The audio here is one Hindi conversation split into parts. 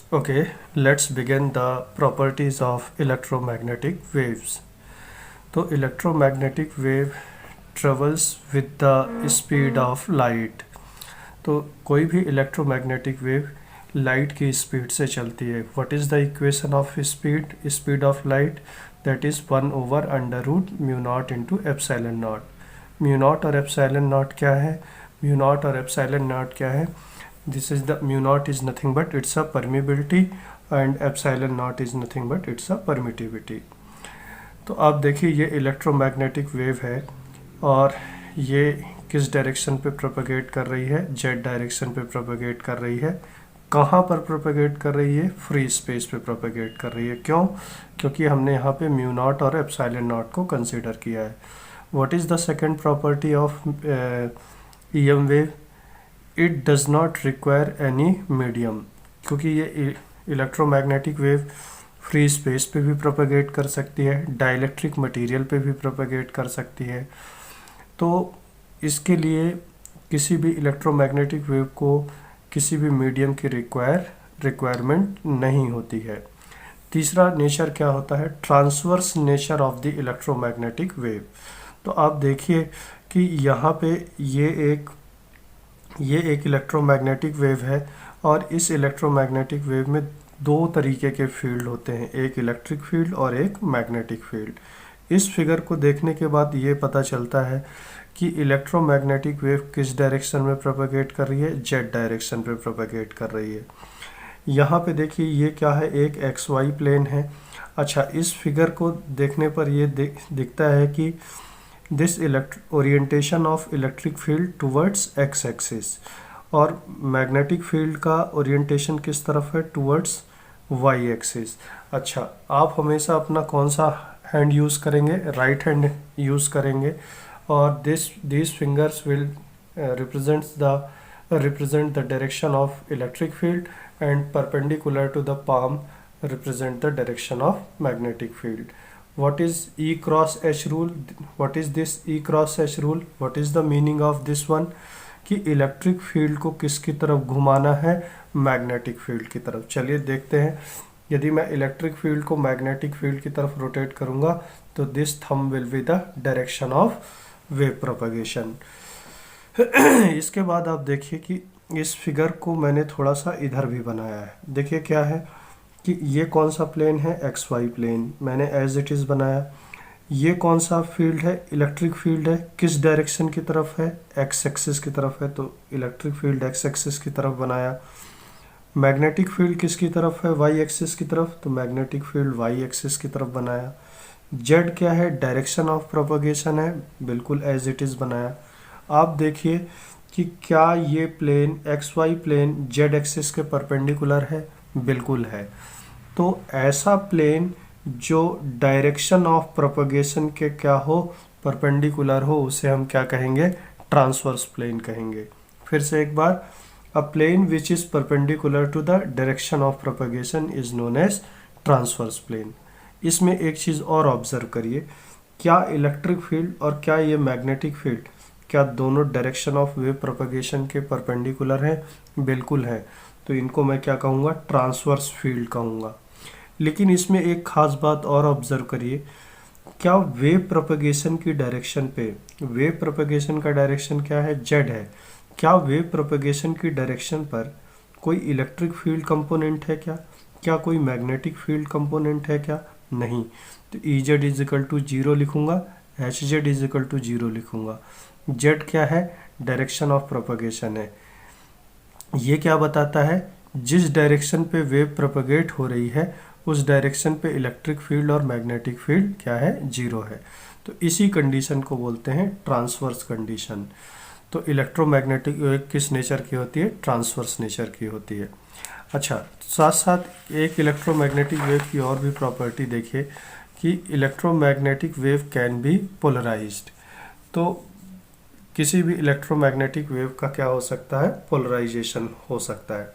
Okay, let's begin the properties of electromagnetic waves. तो electromagnetic wave travels with the speed of light. तो कोई भी electromagnetic wave लाइट की स्पीड से चलती है. What is the equation of speed of light? That is 1 over under root mu naught into epsilon naught. Mu naught और epsilon naught क्या है? Mu naught और epsilon naught क्या है? This is the mu naught is nothing but it's a permeability and epsilon naught is nothing but it's a permittivity. तो आप देखिए ये इलेक्ट्रोमैग्नेटिक वेव है और ये किस डायरेक्शन पे प्रोपेगेट कर रही है? जेड डायरेक्शन पे प्रोपेगेट कर रही है. कहाँ पर प्रोपेगेट कर रही है? फ्री स्पेस पे प्रोपेगेट कर रही है. क्यों? क्योंकि हमने यहाँ पे म्यू नॉट और एप्सिलॉन नॉट को कंसीडर किया है. What is the second property of EM wave? It does not require any medium. क्योंकि ये इलेक्ट्रोमैग्नेटिक वेव फ्री स्पेस पे भी प्रोपेगेट कर सकती है, डाइलेक्ट्रिक मटेरियल पे भी प्रोपेगेट कर सकती है. तो इसके लिए किसी भी इलेक्ट्रोमैग्नेटिक वेव को किसी भी मीडियम की रिक्वायरमेंट नहीं होती है. तीसरा नेचर क्या होता है? Transverse nature of the electromagnetic wave. तो आप देखिए कि यहाँ पे ये एक इलेक्ट्रोमैग्नेटिक वेव है और इस इलेक्ट्रोमैग्नेटिक वेव में दो तरीके के फील्ड होते हैं, एक इलेक्ट्रिक फील्ड और एक मैग्नेटिक फील्ड. इस फिगर को देखने के बाद ये पता चलता है कि इलेक्ट्रोमैग्नेटिक वेव किस डायरेक्शन में प्रोपेगेट कर रही है? जेड डायरेक्शन पे प्रोपेगेट कर रही है. यहाँ पे देखिए ये क्या है? एक एक्स वाई प्लेन है. अच्छा, इस फिगर को देखने पर ये दिखता है कि this orientation of electric field towards X axis और मैग्नेटिक फील्ड का ओरिएंटेशन किस तरफ है? Towards Y axis. अच्छा, आप हमेशा अपना कौन सा हैंड यूज़ करेंगे? राइट हैंड यूज़ करेंगे और this fingers will represent the direction of electric field and perpendicular to the palm represent the direction of magnetic field. What is E cross H rule? What is this E cross H rule? What is the meaning of this one? कि इलेक्ट्रिक फील्ड को किसकी तरफ घुमाना है? मैग्नेटिक फील्ड की तरफ. चलिए देखते हैं. यदि मैं इलेक्ट्रिक फील्ड को मैग्नेटिक फील्ड की तरफ रोटेट करूंगा तो this thumb will be the direction of wave propagation. इसके बाद आप देखिए कि इस फिगर को मैंने थोड़ा सा इधर भी बनाया है. देखिए क्या है कि ये कौन सा प्लेन है? X Y plane. मैंने एज इट इज़ बनाया. ये कौन सा फील्ड है? इलेक्ट्रिक फील्ड है. किस डायरेक्शन की तरफ है? एक्स एक्सिस की तरफ है, तो इलेक्ट्रिक फील्ड एक्स एक्सिस की तरफ बनाया. मैग्नेटिक फील्ड किसकी तरफ है? वाई एक्सिस की तरफ, तो मैग्नेटिक फील्ड वाई एक्सिस की तरफ बनाया. जेड क्या है? डायरेक्शन ऑफ प्रोपगेशन है, बिल्कुल एज इट इज़ बनाया. आप देखिए कि क्या ये plane X Y plane Z axis के परपेंडिकुलर है? बिल्कुल है. तो ऐसा प्लेन जो डायरेक्शन ऑफ प्रोपगेशन के क्या हो? परपेंडिकुलर हो, उसे हम क्या कहेंगे? ट्रांसवर्स प्लेन कहेंगे. फिर से एक बार, a plane which is perpendicular to the direction of propagation is known as transverse plane. इसमें एक चीज़ और ऑब्जर्व करिए, क्या इलेक्ट्रिक फील्ड और क्या ये मैग्नेटिक फील्ड, क्या दोनों डायरेक्शन ऑफ वेव प्रोपगेशन के परपेंडिकुलर हैं? बिल्कुल है. तो इनको मैं क्या कहूँगा? ट्रांसवर्स फील्ड कहूँगा. लेकिन इसमें एक खास बात और ऑब्जर्व करिए, क्या वेव प्रोपगेशन की डायरेक्शन पे, वेव प्रोपगेशन का डायरेक्शन क्या है? जेड है. क्या वेव प्रोपगेशन की डायरेक्शन पर कोई इलेक्ट्रिक फील्ड कंपोनेंट है क्या? क्या कोई मैग्नेटिक फील्ड कंपोनेंट है क्या? नहीं. तो E Z is equal to 0 लिखूँगा, H Z is equal to 0 लिखूँगा. जेड क्या है? डायरेक्शन ऑफ प्रोपगेशन है. ये क्या बताता है? जिस डायरेक्शन पे वेव प्रोपगेट हो रही है उस डायरेक्शन पे इलेक्ट्रिक फील्ड और मैग्नेटिक फील्ड क्या है? 0 है. तो इसी कंडीशन को बोलते हैं ट्रांसवर्स कंडीशन. तो इलेक्ट्रोमैग्नेटिक वेव किस नेचर की होती है? ट्रांसवर्स नेचर की होती है. अच्छा, साथ साथ एक इलेक्ट्रोमैग्नेटिक वेव की और भी प्रॉपर्टी देखिए कि electromagnetic wave can be polarised. तो किसी भी इलेक्ट्रोमैग्नेटिक वेव का क्या हो सकता है? पोलराइजेशन हो सकता है.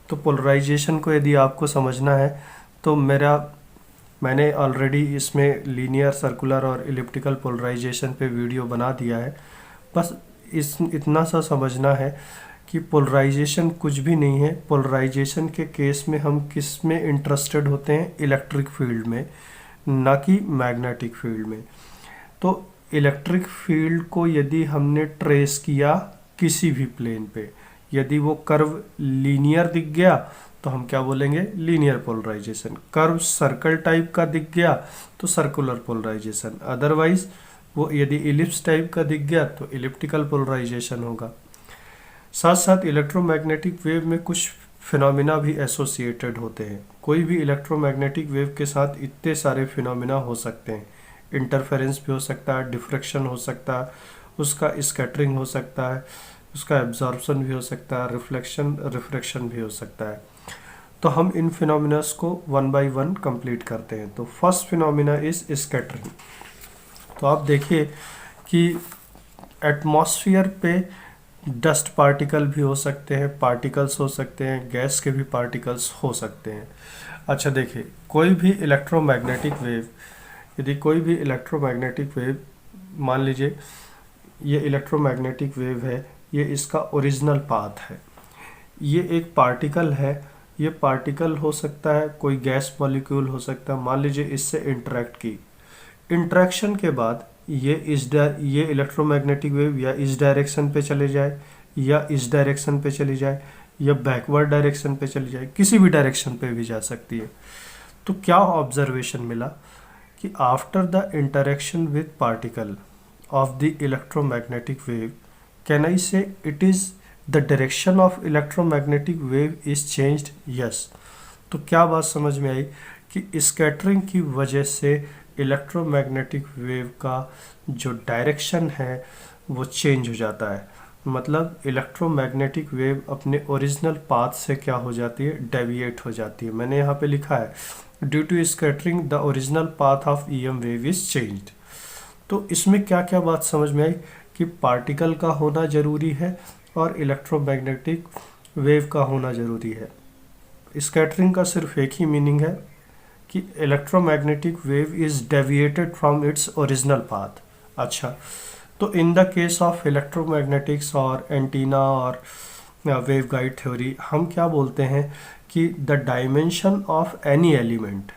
तो पोलराइजेशन को यदि आपको समझना है तो मैंने ऑलरेडी इसमें लीनियर, सर्कुलर और इलिप्टिकल पोलराइजेशन पे वीडियो बना दिया है. बस इतना सा समझना है कि पोलराइजेशन कुछ भी नहीं है। पोलराइजेशन के केस में हम किस में इंटरेस्टेड होते हैं? इलेक्ट्रिक फील्ड में, ना कि मैग्नेटिक फील्ड में। तो इलेक्ट्रिक फील्ड को यदि हमने ट्रेस किया किसी भी प्लेन पे, यदि वो कर्व लीनियर दिख गया तो हम क्या बोलेंगे? Linear polarisation. Curve circle type का दिख गया तो सर्कुलर पोलराइजेशन। अदरवाइज वो यदि इलिप्स टाइप का दिख गया तो इलिप्टिकल पोलराइजेशन होगा। साथ साथ इलेक्ट्रोमैग्नेटिक वेव में कुछ फिनोमिना भी एसोसिएटेड होते हैं। कोई भी इलेक्ट्रोमैग्नेटिक वेव के साथ इतने सारे फिनोमिना हो सकते हैं। इंटरफेरेंस भी हो सकता है, डिफ्रैक्शन हो सकता है, उसका स्कैटरिंग हो सकता है, उसका एब्जॉर्प्शन भी हो सकता है, रिफ्लेक्शन रिफ्रैक्शन भी हो सकता है। तो हम इन फिनोमिनास को वन बाय वन कंप्लीट करते हैं। तो फर्स्ट फिनोमिना इज स्कैटरिंग। तो आप देखिए कि एटमॉस्फेयर पे डस्ट पार्टिकल भी हो सकते हैं, पार्टिकल्स हो सकते हैं, गैस के भी पार्टिकल्स हो सकते हैं। अच्छा देखिए, कोई भी इलेक्ट्रोमैग्नेटिक वेव, यदि कोई भी इलेक्ट्रोमैग्नेटिक वेव, मान लीजिए ये इलेक्ट्रोमैग्नेटिक वेव है, ये इसका ओरिजिनल पाथ है, ये एक पार्टिकल है, ये पार्टिकल हो सकता है, कोई गैस मॉलिक्यूल हो सकता है, मान लीजिए इससे इंटरेक्ट की, इंटरेक्शन के बाद ये इलेक्ट्रोमैग्नेटिक वेव या इस डायरेक्शन पे चले जाए, या इस डायरेक्शन पे चली जाए, या बैकवर्ड डायरेक्शन पे चली जाए, किसी भी डायरेक्शन पे भी जा सकती है। तो क्या ऑब्जर्वेशन मिला कि after the interaction with particle of the electromagnetic wave, can I say it is the direction of electromagnetic wave is changed? Yes. तो क्या बात समझ में आई कि स्कैटरिंग की वजह से इलेक्ट्रोमैग्नेटिक वेव का जो डायरेक्शन है वो चेंज हो जाता है। मतलब इलेक्ट्रोमैग्नेटिक वेव अपने ओरिजिनल पाथ से क्या हो जाती है? डेविएट हो जाती है। मैंने यहाँ पे लिखा है due to scattering the original path of EM wave is changed. तो इसमें क्या क्या बात समझ में आई कि पार्टिकल का होना ज़रूरी है और इलेक्ट्रोमैग्नेटिक वेव का होना ज़रूरी है। स्कैटरिंग का सिर्फ एक ही मीनिंग है कि electromagnetic wave is deviated from its original path. अच्छा, तो in the case of electromagnetics और एंटीना और वेव गाइड थ्योरी, हम क्या बोलते हैं कि the dimension of any element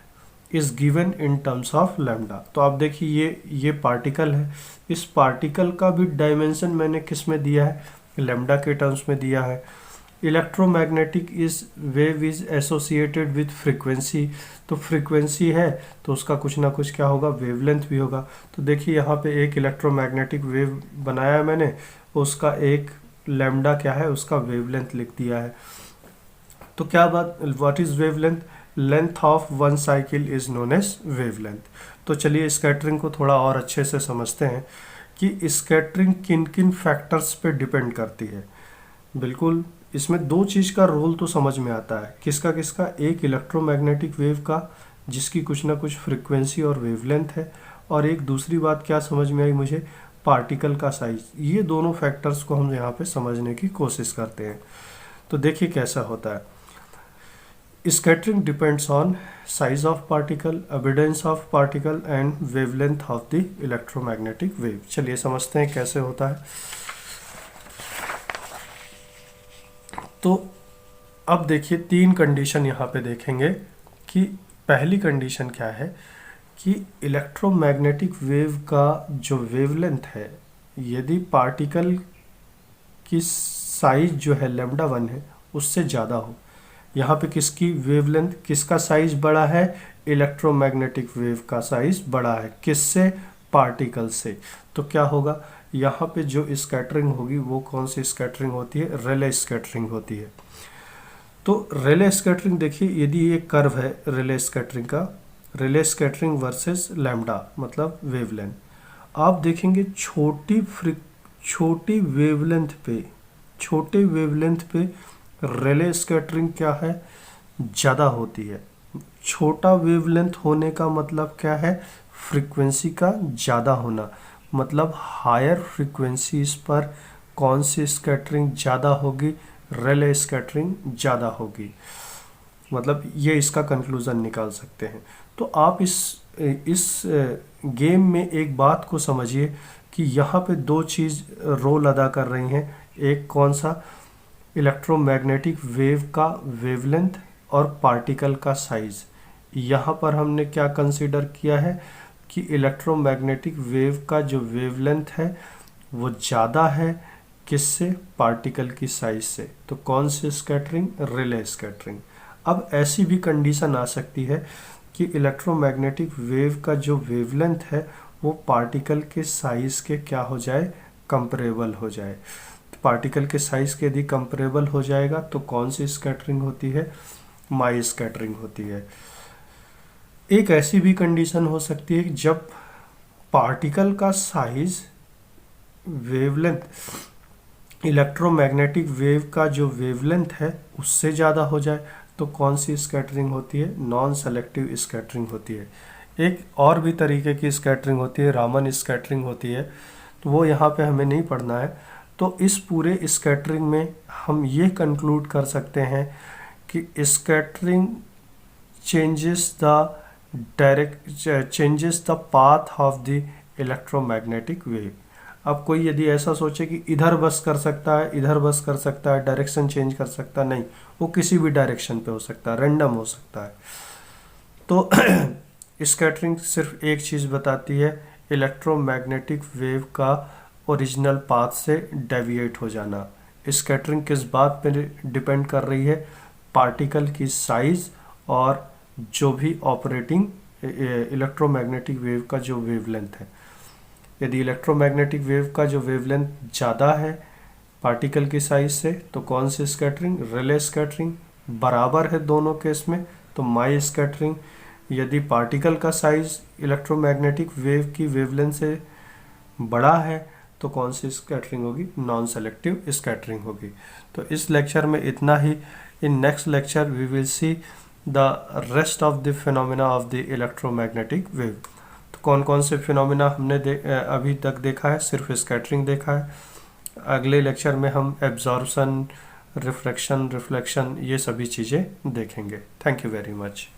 is given in terms of lambda. तो आप देखिए ये पार्टिकल है, इस पार्टिकल का भी डायमेंशन मैंने किस में दिया है? लैम्डा के टर्म्स में दिया है। Electromagnetic is wave is associated with frequency, तो फ्रीक्वेंसी है तो उसका कुछ ना कुछ क्या होगा? वेवलेंथ भी होगा। तो देखिए यहाँ पे एक इलेक्ट्रोमैग्नेटिक वेव बनाया है मैंने, उसका एक लैम्डा क्या है? उसका वेवलेंथ लिख दिया है। तो क्या बात, what is wavelength? Length of one cycle is known as wavelength. तो चलिए स्कैटरिंग को थोड़ा और अच्छे से समझते हैं कि स्कैटरिंग किन किन फैक्टर्स पे डिपेंड करती है। बिल्कुल, इसमें दो चीज़ का रोल तो समझ में आता है। किसका किसका? एक इलेक्ट्रोमैग्नेटिक वेव का, जिसकी कुछ ना कुछ फ्रीक्वेंसी और वेवलेंथ है, और एक दूसरी बात क्या समझ में आई मुझे? पार्टिकल का साइज। ये दोनों फैक्टर्स को हम यहाँ पे समझने की कोशिश करते हैं। तो देखिए कैसा होता है। Scattering depends on size of particle, abundance of particle and wavelength of the electromagnetic wave. चलिए समझते हैं कैसे होता है। तो अब देखिए तीन कंडीशन यहाँ पे देखेंगे कि पहली कंडीशन क्या है कि इलेक्ट्रोमैग्नेटिक वेव का जो वेवलेंथ है, यदि पार्टिकल की साइज जो है लैम्डा 1 है उससे ज़्यादा हो। यहाँ पे किसकी वेवलेंथ, किसका साइज बड़ा है? इलेक्ट्रोमैग्नेटिक वेव का साइज बड़ा है। किससे? पार्टिकल से। तो क्या होगा? यहाँ पे जो स्कैटरिंग होगी वो कौन सी स्कैटरिंग होती है? रेले स्कैटरिंग होती है। तो रेले स्कैटरिंग देखिए, यदि ये कर्व है रेले स्कैटरिंग का, रेले स्कैटरिंग वर्सेस लैम्डा मतलब वेवलेंथ, आप देखेंगे छोटे वेवलेंथ पे रेले स्कैटरिंग क्या है? ज़्यादा होती है। छोटा वेवलेंथ होने का मतलब क्या है? फ्रीक्वेंसी का ज़्यादा होना। मतलब हायर फ्रीक्वेंसीज पर कौन सी स्कैटरिंग ज़्यादा होगी? रेले स्कैटरिंग ज़्यादा होगी। मतलब ये इसका कंक्लूज़न निकाल सकते हैं। तो आप इस गेम में एक बात को समझिए कि यहाँ पे दो चीज़ रोल अदा कर रही हैं। एक कौन सा? इलेक्ट्रोमैग्नेटिक वेव का वेवलेंथ और पार्टिकल का साइज। यहाँ पर हमने क्या कंसीडर किया है कि इलेक्ट्रोमैग्नेटिक वेव का जो वेवलेंथ है वो ज़्यादा है किससे, पार्टिकल की साइज से। तो कौन सी स्कैटरिंग, रिले स्कैटरिंग। अब ऐसी भी कंडीशन आ सकती है कि इलेक्ट्रोमैग्नेटिक वेव का जो वेवलेंथ है वो पार्टिकल के साइज के क्या हो जाए, कंपरेबल हो जाए। तो पार्टिकल के साइज के यदि कंपरेबल हो जाएगा तो कौन सी स्कैटरिंग होती है, माई स्कैटरिंग होती है। एक ऐसी भी कंडीशन हो सकती है जब पार्टिकल का साइज वेवलेंथ, इलेक्ट्रोमैग्नेटिक वेव का जो वेवलेंथ है उससे ज़्यादा हो जाए, तो कौन सी स्कैटरिंग होती है, नॉन सेलेक्टिव स्कैटरिंग होती है। एक और भी तरीके की स्कैटरिंग होती है, रामन स्कैटरिंग होती है, तो वो यहाँ पे हमें नहीं पढ़ना है। तो इस पूरे स्कैटरिंग में हम ये कंक्लूड कर सकते हैं कि scattering changes the path of the electromagnetic wave. अब कोई यदि ऐसा सोचे कि इधर बस कर सकता है, इधर बस कर सकता है, डायरेक्शन चेंज कर सकता है, नहीं, वो किसी भी डायरेक्शन पे हो सकता है, रैंडम हो सकता है। तो स्कैटरिंग सिर्फ एक चीज़ बताती है, इलेक्ट्रोमैग्नेटिक वेव का ओरिजिनल पाथ से डेविएट हो जाना। स्कैटरिंग किस बात पे डिपेंड कर रही है, पार्टिकल की साइज और जो भी ऑपरेटिंग इलेक्ट्रोमैग्नेटिक वेव का जो वेवलेंथ है। यदि इलेक्ट्रोमैग्नेटिक वेव का जो वेवलेंथ ज़्यादा है पार्टिकल की साइज से तो कौन सी स्कैटरिंग, रिले स्कैटरिंग। बराबर है दोनों केस में तो माई स्कैटरिंग। यदि पार्टिकल का साइज इलेक्ट्रोमैग्नेटिक वेव की वेवलेंथ से बड़ा है तो कौन सी स्कैटरिंग होगी, नॉन सेलेक्टिव स्कैटरिंग होगी। तो इस लेक्चर में इतना ही। In next lecture we will see the rest of the phenomena of the electromagnetic wave. तो कौन कौन से फिनोमेना हमने अभी तक देखा है, सिर्फ स्कैटरिंग देखा है। अगले लेक्चर में हम एब्जॉर्प्शन, रिफ्रैक्शन, रिफ्लेक्शन, ये सभी चीज़ें देखेंगे। Thank you very much.